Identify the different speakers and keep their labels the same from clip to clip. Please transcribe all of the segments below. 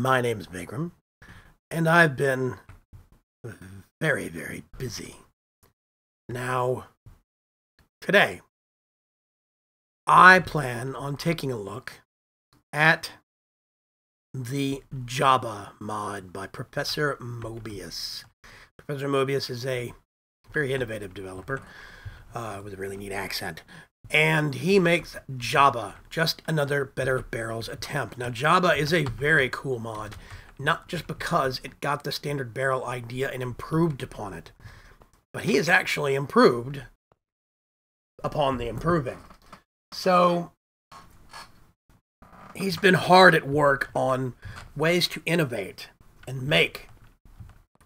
Speaker 1: My name's Vaygrim, and I've been very, very busy. Now, today, I plan on taking a look at the JABBA mod by Professor Mobius. Professor Mobius is a very innovative developer with a really neat accent. And he makes JABBA, just another Better Barrels attempt. Now, JABBA is a very cool mod, not just because it got the standard barrel idea and improved upon it, but he has actually improved upon the improving. So, he's been hard at work on ways to innovate and make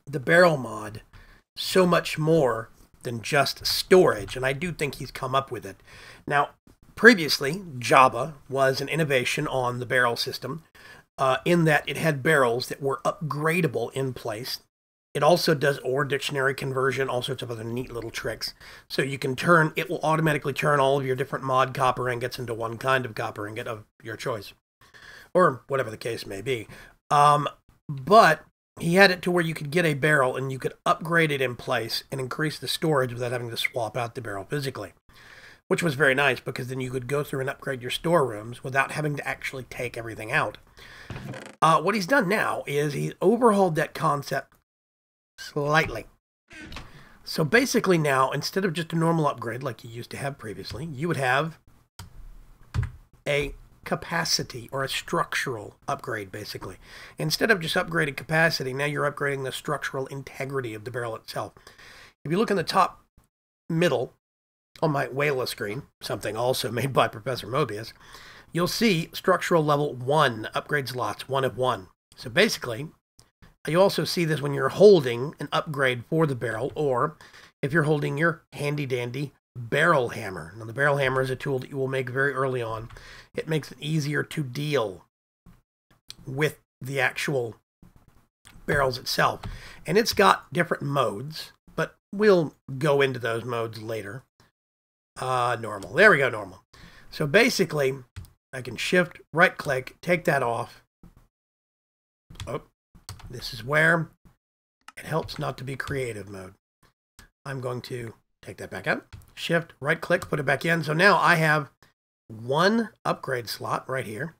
Speaker 1: the barrel mod so much more than just storage, and I do think he's come up with it. Now, previously, JABBA was an innovation on the barrel system in that it had barrels that were upgradable in place. It also does OR dictionary conversion, all sorts of other neat little tricks. So you can it will automatically turn all of your different mod copper ingots into one kind of copper ingot of your choice, or whatever the case may be. But he had it to where you could get a barrel and you could upgrade it in place and increase the storage without having to swap out the barrel physically, which was very nice because then you could go through and upgrade your storerooms without having to actually take everything out. What he's done now is he's overhauled that concept slightly. So basically now, instead of just a normal upgrade like you used to have previously, you would have a capacity or a structural upgrade, basically. Instead of just upgrading capacity, now you're upgrading the structural integrity of the barrel itself. If you look in the top middle on my Wayla screen, something also made by Professor Mobius, you'll see structural level 1 upgrade slots, 1 of 1. So basically, you also see this when you're holding an upgrade for the barrel, or if you're holding your handy dandy barrel hammer. Now, the barrel hammer is a tool that you will make very early on. It makes it easier to deal with the actual barrels itself. And it's got different modes, but we'll go into those modes later. Normal. There we go, normal. So basically, I can shift, right-click, take that off. Oh, this is where it helps not to be creative mode. I'm going to take that back out. Shift, right-click, put it back in. So now I have one upgrade slot right here.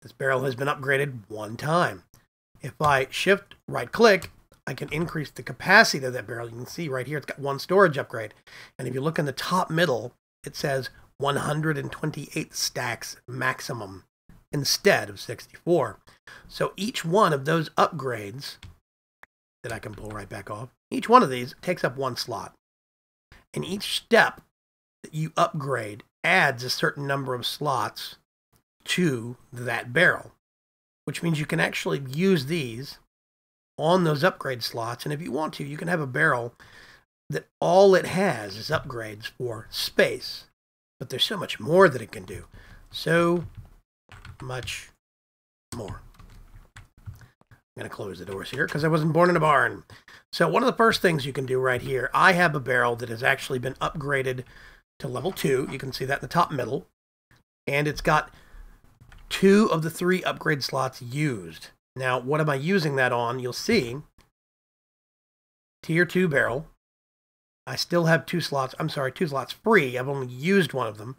Speaker 1: This barrel has been upgraded one time. If I shift, right-click, I can increase the capacity of that barrel. You can see right here it's got one storage upgrade. And if you look in the top middle, it says 128 stacks maximum instead of 64. So each one of those upgrades that I can pull right back off, each one of these takes up one slot. And each step that you upgrade adds a certain number of slots to that barrel, which means you can actually use these on those upgrade slots. And if you want to, you can have a barrel that all it has is upgrades for space. But there's so much more that it can do. So much more. I'm going to close the doors here because I wasn't born in a barn. So one of the first things you can do right here, I have a barrel that has actually been upgraded to level 2. You can see that in the top middle. And it's got 2 of the 3 upgrade slots used. Now, what am I using that on? You'll see tier 2 barrel. I still have 2 slots. I'm sorry, 2 slots free. I've only used one of them.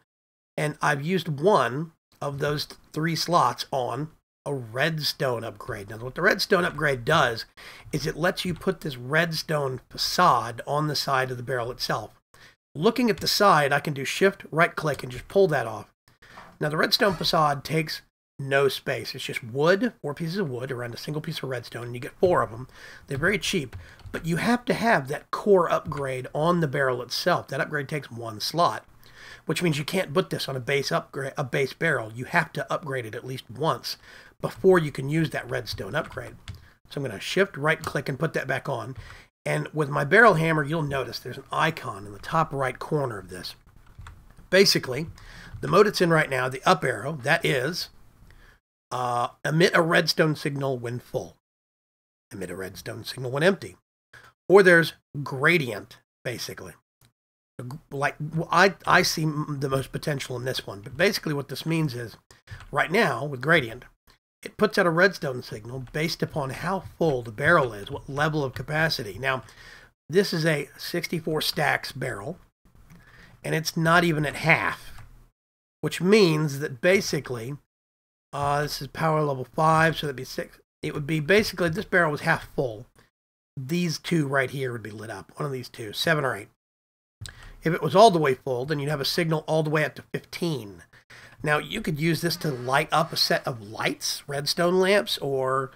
Speaker 1: And I've used one of those 3 slots on a redstone upgrade. Now, what the redstone upgrade does is it lets you put this redstone facade on the side of the barrel itself. Looking at the side, I can do shift, right click, and just pull that off. Now, the redstone facade takes no space. It's just wood, 4 pieces of wood around a single piece of redstone, and you get 4 of them. They're very cheap, but you have to have that core upgrade on the barrel itself. That upgrade takes 1 slot, which means you can't put this on a base barrel. You have to upgrade it at least once before you can use that redstone upgrade. So I'm going to shift, right click, and put that back on. And with my barrel hammer, you'll notice there's an icon in the top right corner of this. Basically, the mode it's in right now, the up arrow, that is emit a redstone signal when full. Emit a redstone signal when empty. Or there's gradient, basically. Like, I see the most potential in this one. But basically what this means is, right now, with gradient, it puts out a redstone signal based upon how full the barrel is, what level of capacity. Now, this is a 64 stacks barrel, and it's not even at half, which means that basically, this is power level 5, so that'd be 6. It would be basically, this barrel was half full. These two right here would be lit up, one of these two, 7 or 8. If it was all the way full, then you'd have a signal all the way up to 15. Now, you could use this to light up a set of lights, redstone lamps, or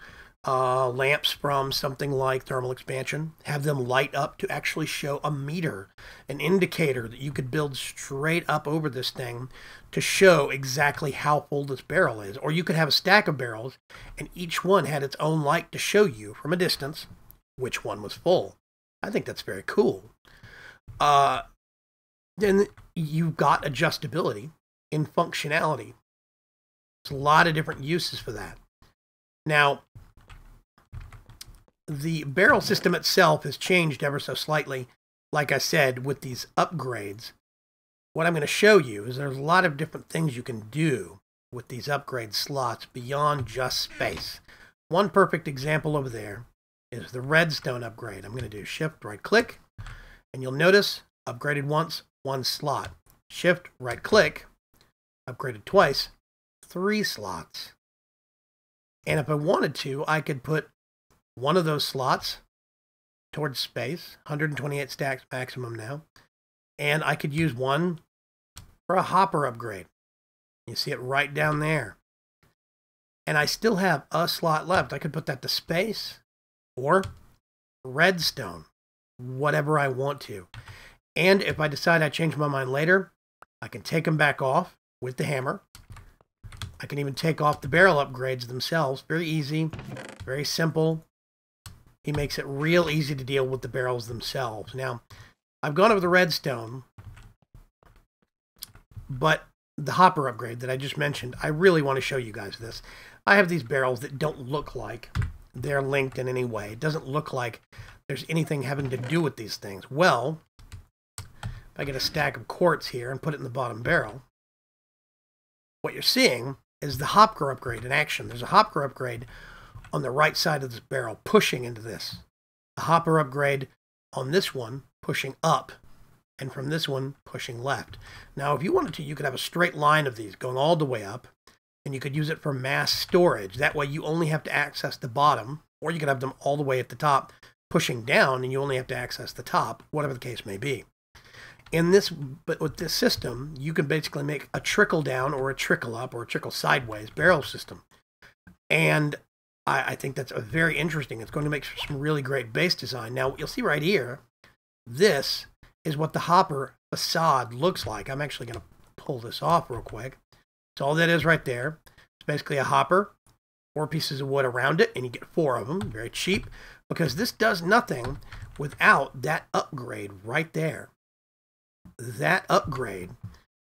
Speaker 1: lamps from something like thermal expansion. Have them light up to actually show a meter, an indicator that you could build straight up over this thing to show exactly how full this barrel is. Or you could have a stack of barrels, and each one had its own light to show you from a distance which one was full. I think that's very cool. Then you've got adjustability in functionality. There's a lot of different uses for that. Now, the barrel system itself has changed ever so slightly, like I said, with these upgrades. What I'm going to show you is there's a lot of different things you can do with these upgrade slots beyond just space. One perfect example over there is the redstone upgrade. I'm going to do shift right click, and you'll notice upgraded once, 1 slot. Shift right click, upgraded twice, 3 slots. And if I wanted to, I could put one of those slots towards space, 128 stacks maximum now, and I could use one for a hopper upgrade. You see it right down there. And I still have a slot left. I could put that to space or redstone, whatever I want to. And if I decide I change my mind later, I can take them back off with the hammer. I can even take off the barrel upgrades themselves. Very easy, very simple. He makes it real easy to deal with the barrels themselves. Now, I've gone over the redstone, but the hopper upgrade that I just mentioned, I really want to show you guys this. I have these barrels that don't look like they're linked in any way. It doesn't look like there's anything having to do with these things. Well, if I get a stack of quartz here and put it in the bottom barrel, what you're seeing is the hopper upgrade in action. There's a hopper upgrade on the right side of this barrel pushing into this. A hopper upgrade on this one pushing up, and from this one pushing left. Now, if you wanted to, you could have a straight line of these going all the way up, and you could use it for mass storage. That way you only have to access the bottom, or you could have them all the way at the top pushing down, and you only have to access the top, whatever the case may be. But with this system, you can basically make a trickle down or a trickle up or a trickle sideways barrel system. And I think that's very interesting. It's going to make some really great base design. Now, you'll see right here, this is what the hopper facade looks like. I'm actually going to pull this off real quick. So all that is right there. It's basically a hopper, 4 pieces of wood around it, and you get 4 of them. Very cheap, because this does nothing without that upgrade right there. That upgrade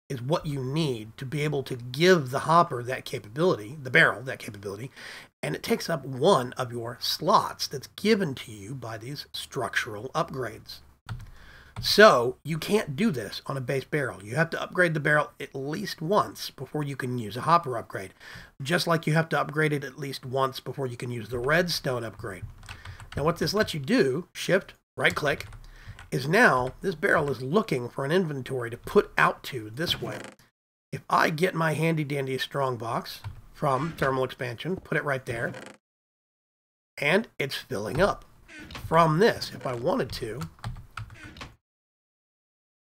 Speaker 1: is what you need to be able to give the hopper that capability, the barrel that capability, and it takes up one of your slots that's given to you by these structural upgrades. So you can't do this on a base barrel. You have to upgrade the barrel at least once before you can use a hopper upgrade, just like you have to upgrade it at least once before you can use the redstone upgrade. Now what this lets you do, shift, right click, is now this barrel is looking for an inventory to put out to this way. If I get my handy dandy strongbox from thermal expansion, put it right there, and it's filling up from this. If I wanted to,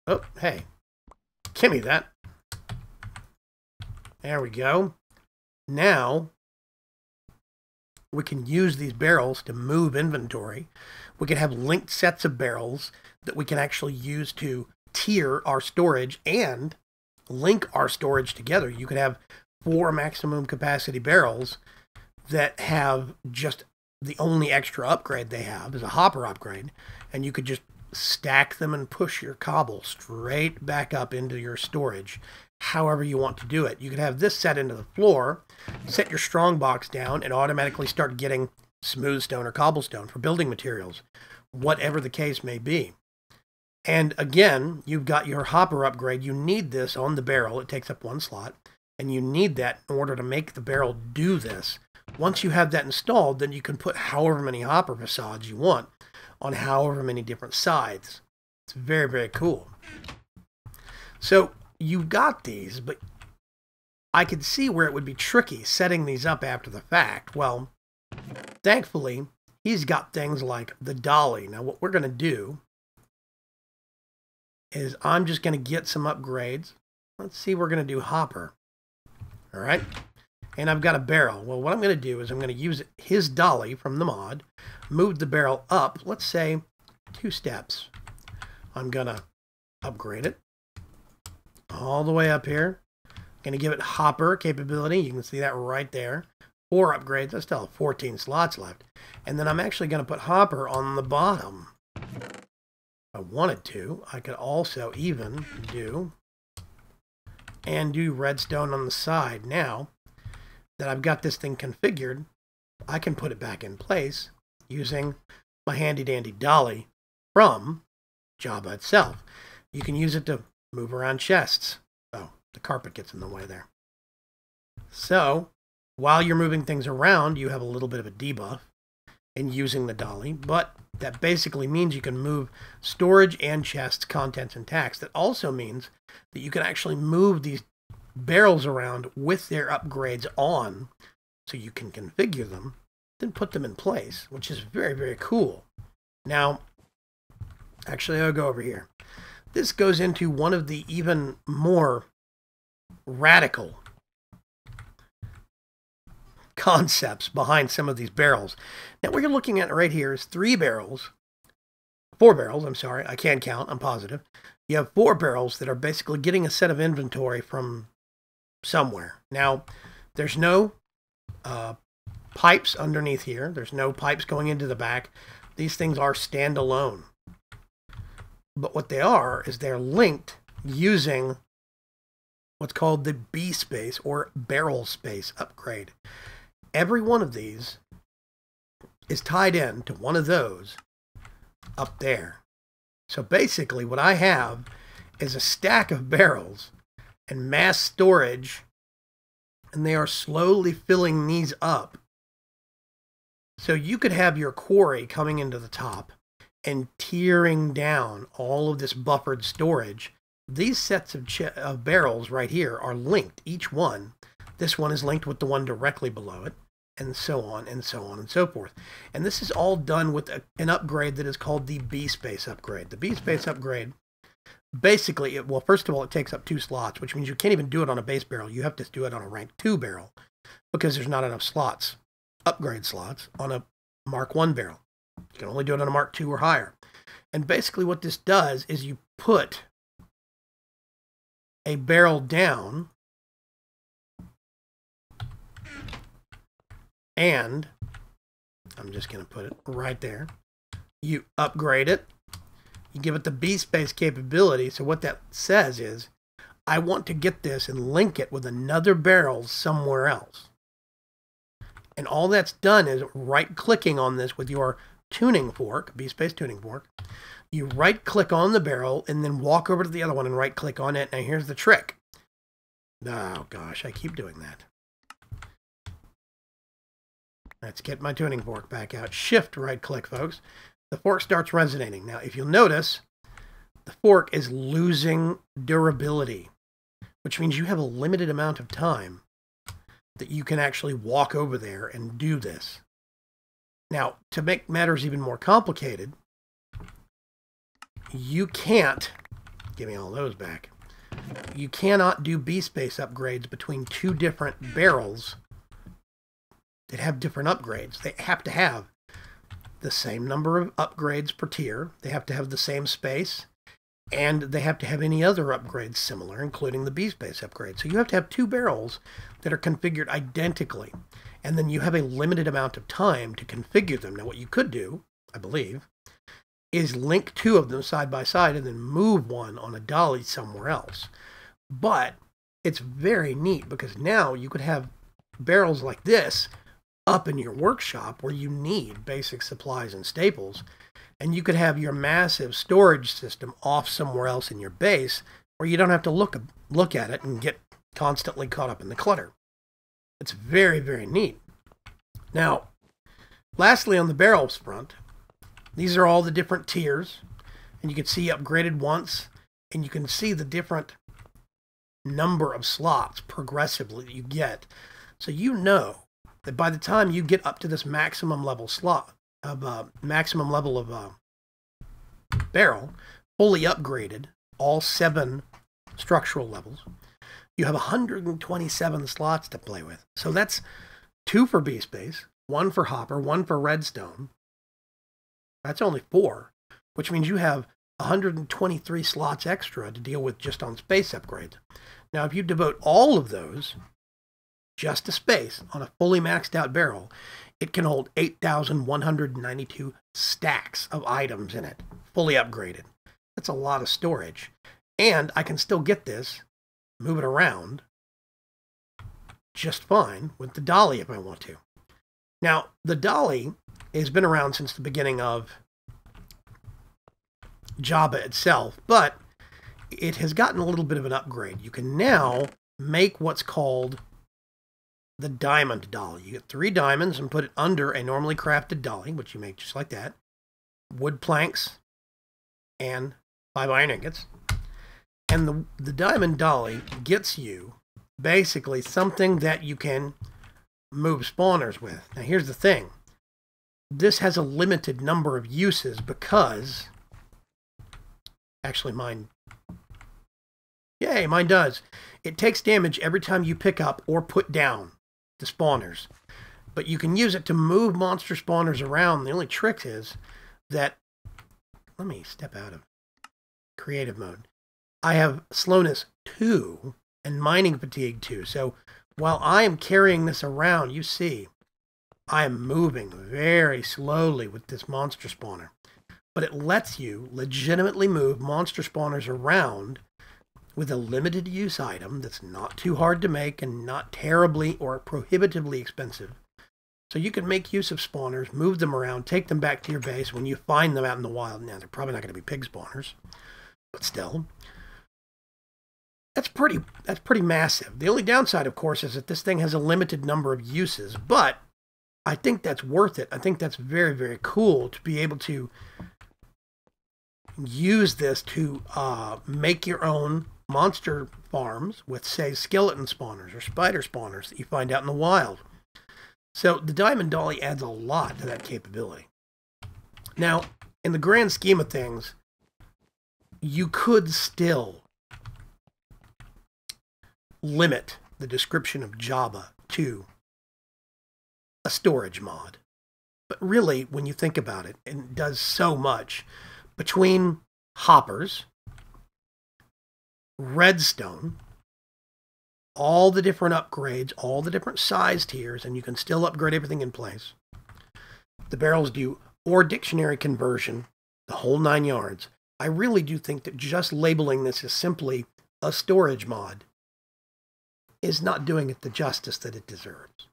Speaker 1: oh, hey, give me that. There we go. Now we can use these barrels to move inventory. We can have linked sets of barrels that we can actually use to tier our storage and link our storage together. You could have 4 maximum capacity barrels that have just the only extra upgrade they have is a hopper upgrade, and you could just stack them and push your cobble straight back up into your storage however you want to do it. You could have this set into the floor, set your strongbox down, and automatically start getting smooth stone or cobblestone for building materials, whatever the case may be. And again, you've got your hopper upgrade. You need this on the barrel. It takes up 1 slot, and you need that in order to make the barrel do this. once you have that installed, then you can put however many hopper facades you want on however many different sides. It's very, very cool. So you've got these, but I could see where it would be tricky setting these up after the fact. Well, thankfully, he's got things like the dolly. Now, what we're going to do is I'm just going to get some upgrades. Let's see, we're going to do hopper. All right. And I've got a barrel. Well, what I'm going to do is I'm going to use his dolly from the mod, move the barrel up, let's say 2 steps. I'm going to upgrade it all the way up here. Going to give it hopper capability. You can see that right there. 4 upgrades. I still have 14 slots left. And then I'm actually going to put hopper on the bottom. If I wanted to, I could also even do redstone on the side. Now that I've got this thing configured, I can put it back in place using my handy dandy dolly from JABBA itself. You can use it to move around chests. Oh, the carpet gets in the way there. So while you're moving things around, you have a little bit of a debuff in using the dolly, but that basically means you can move storage and chests, contents, and tax. That also means that you can actually move these barrels around with their upgrades on, so you can configure them, then put them in place, which is very, very cool. Now, actually, I'll go over here. This goes into one of the even more radical concepts behind some of these barrels. Now, what you're looking at right here is 4 barrels, I'm sorry, I can't count, I'm positive. You have 4 barrels that are basically getting a set of inventory from somewhere. Now, there's no pipes underneath here. There's no pipes going into the back. These things are standalone. But what they are is they're linked using what's called the B space or barrel space upgrade. Every one of these is tied in to one of those up there. So basically what I have is a stack of barrels and mass storage, and they are slowly filling these up. So you could have your quarry coming into the top and tearing down all of this buffered storage. These sets of barrels right here are linked, each one. This one is linked with the one directly below it, and so on and so on and so forth. And this is all done with an upgrade that is called the B space upgrade. The B space upgrade, basically, well, first of all, it takes up 2 slots, which means you can't even do it on a base barrel. You have to do it on a rank 2 barrel because there's not enough slots, upgrade slots, on a Mark 1 barrel. You can only do it on a Mark 2 or higher. And basically what this does is you put a barrel down and I'm just going to put it right there. You upgrade it. You give it the B space capability. So what that says is, I want to get this and link it with another barrel somewhere else. And all that's done is right-clicking on this with your tuning fork, B space tuning fork. You right-click on the barrel and then walk over to the other one and right-click on it. Now here's the trick. Oh gosh, I keep doing that. Let's get my tuning fork back out. Shift right-click, folks. The fork starts resonating. Now, if you'll notice, the fork is losing durability, which means you have a limited amount of time that you can actually walk over there and do this. Now, to make matters even more complicated, you can't, give me all those back, you cannot do B-space upgrades between 2 different barrels that have different upgrades. They have to have the same number of upgrades per tier, they have to have the same space, and they have to have any other upgrades similar, including the B-space upgrade. So you have to have 2 barrels that are configured identically, and then you have a limited amount of time to configure them. Now what you could do, I believe, is link 2 of them side by side and then move one on a dolly somewhere else. But it's very neat because now you could have barrels like this up in your workshop where you need basic supplies and staples, and you could have your massive storage system off somewhere else in your base where you don't have to look at it and get constantly caught up in the clutter. It's very, very neat. Now, lastly, on the barrels front, these are all the different tiers, and you can see upgraded once, and you can see the different number of slots progressively that you get. So you know that by the time you get up to this maximum level of barrel, fully upgraded, all 7 structural levels, you have 127 slots to play with. So that's 2 for B space, 1 for hopper, 1 for redstone. That's only 4, which means you have 123 slots extra to deal with just on space upgrades. Now, if you devote all of those just to space on a fully maxed out barrel, it can hold 8,192 stacks of items in it, fully upgraded. That's a lot of storage. And I can still get this, move it around just fine with the dolly if I want to. Now, the dolly has been around since the beginning of JABBA itself, but it has gotten a little bit of an upgrade. You can now make what's called the diamond dolly. You get 3 diamonds and put it under a normally crafted dolly, which you make just like that, wood planks, and 5 iron ingots. And the diamond dolly gets you basically something that you can move spawners with. Now here's the thing. This has a limited number of uses because... Actually, mine does. It takes damage every time you pick up or put down the spawners. But you can use it to move monster spawners around. The only trick is that... Let me step out of creative mode. I have slowness 2 and mining fatigue 2. So while I am carrying this around, you see, I am moving very slowly with this monster spawner. But it lets you legitimately move monster spawners around with a limited use item that's not too hard to make and not terribly or prohibitively expensive. So you can make use of spawners, move them around, take them back to your base when you find them out in the wild. Now, they're probably not going to be pig spawners, but still. That's pretty massive. The only downside, of course, is that this thing has a limited number of uses, but I think that's worth it. I think that's very, very cool to be able to use this to make your own monster farms with, say, skeleton spawners or spider spawners that you find out in the wild. So the diamond dolly adds a lot to that capability. Now, in the grand scheme of things, you could still limit the description of JABBA to a storage mod. But really, when you think about it, it does so much. Between hoppers, redstone, all the different upgrades, all the different size tiers, and you can still upgrade everything in place. The barrels do ore dictionary conversion, the whole 9 yards. I really do think that just labeling this as simply a storage mod is not doing it the justice that it deserves.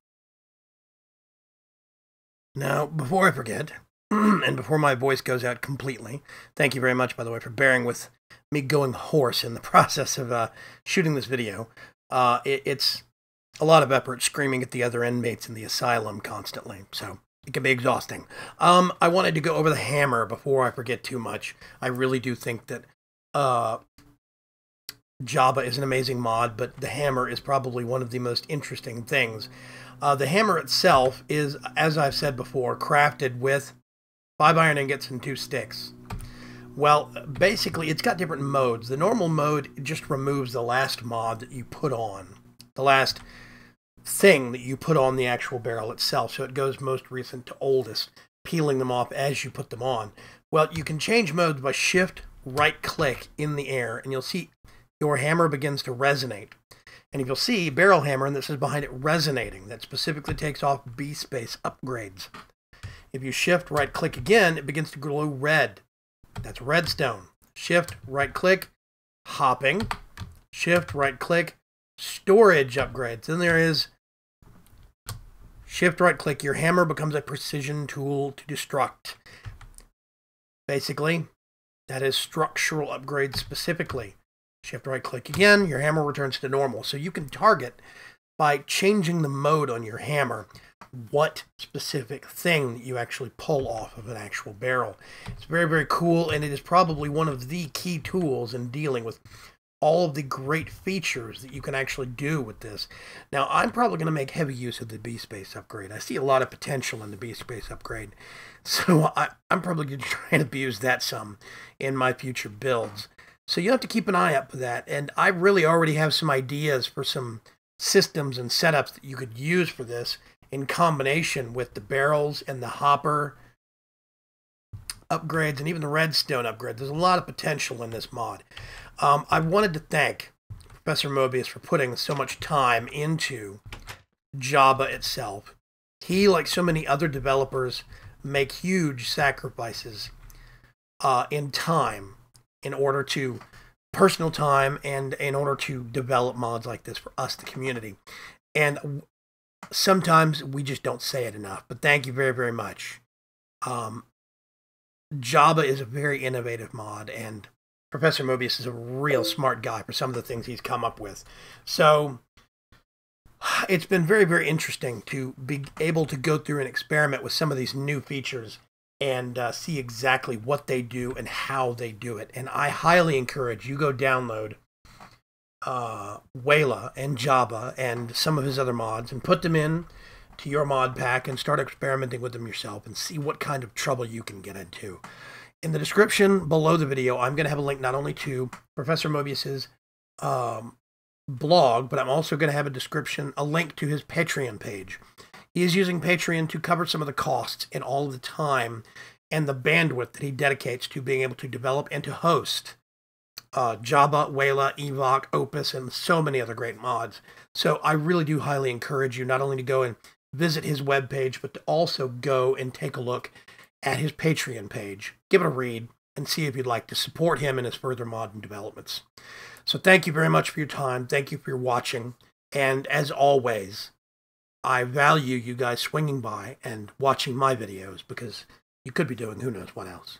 Speaker 1: Now, before I forget, and before my voice goes out completely, thank you very much, by the way, for bearing with me going hoarse in the process of shooting this video. It's a lot of effort screaming at the other inmates in the asylum constantly, so it can be exhausting. I wanted to go over the hammer before I forget too much. I really do think that JABBA is an amazing mod, but the hammer is probably one of the most interesting things. The hammer itself is, as I've said before, crafted with 5 iron ingots and 2 sticks. Well, basically, it's got different modes. The normal mode just removes the last mod that you put on, the last thing that you put on the actual barrel itself. So it goes most recent to oldest, peeling them off as you put them on. Well, you can change modes by shift right-click in the air, and you'll see your hammer begins to resonate. And if you'll see barrel hammer, and this is behind it resonating, that specifically takes off B space upgrades. If you shift right-click again, it begins to glow red. That's redstone. Shift right-click, hopping. Shift right-click, storage upgrades. Then there is shift right-click. Your hammer becomes a precision tool to destruct. Basically, that is structural upgrades specifically. Shift right-click again, your hammer returns to normal. So you can target by changing the mode on your hammer. what specific thing that you actually pull off of an actual barrel. It's very, very cool, and it is probably one of the key tools in dealing with all of the great features that you can actually do with this. Now, I'm probably going to make heavy use of the B-Space upgrade. I see a lot of potential in the B-Space upgrade, so I'm probably going to try and abuse that some in my future builds. So you have to keep an eye out for that, and I really already have some ideas for some systems and setups that you could use for this in combination with the barrels and the hopper upgrades and even the redstone upgrade. There's a lot of potential in this mod. I wanted to thank Professor Mobius for putting so much time into JABBA itself. He, like so many other developers, make huge sacrifices in time in order to personal time and in order to develop mods like this for us, the community. And sometimes we just don't say it enough, but thank you very, very much. JABBA is a very innovative mod, and Professor Mobius is a real smart guy for some of the things he's come up with. So it's been very, very interesting to be able to go through and experiment with some of these new features and see exactly what they do and how they do it. And I highly encourage you go download Wayla and JABBA and some of his other mods and put them in to your mod pack and start experimenting with them yourself and see what kind of trouble you can get into. In the description below the video, I'm going to have a link not only to Professor Mobius's blog, but I'm also going to have a link to his Patreon page. He is using Patreon to cover some of the costs and all of the time and the bandwidth that he dedicates to being able to develop and to host JABBA, Wayla, Evoc, Opus, and so many other great mods. So I really do highly encourage you not only to go and visit his webpage, but to also go and take a look at his Patreon page. Give it a read and see if you'd like to support him in his further modern developments. So thank you very much for your time. Thank you for your watching. And as always, I value you guys swinging by and watching my videos because you could be doing who knows what else.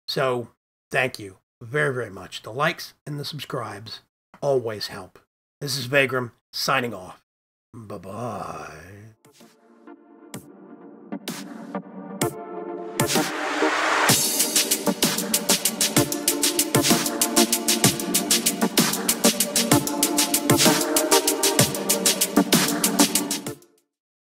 Speaker 1: So thank you very, very much. The likes and the subscribes always help. This is Vaygrim signing off. Bye-bye.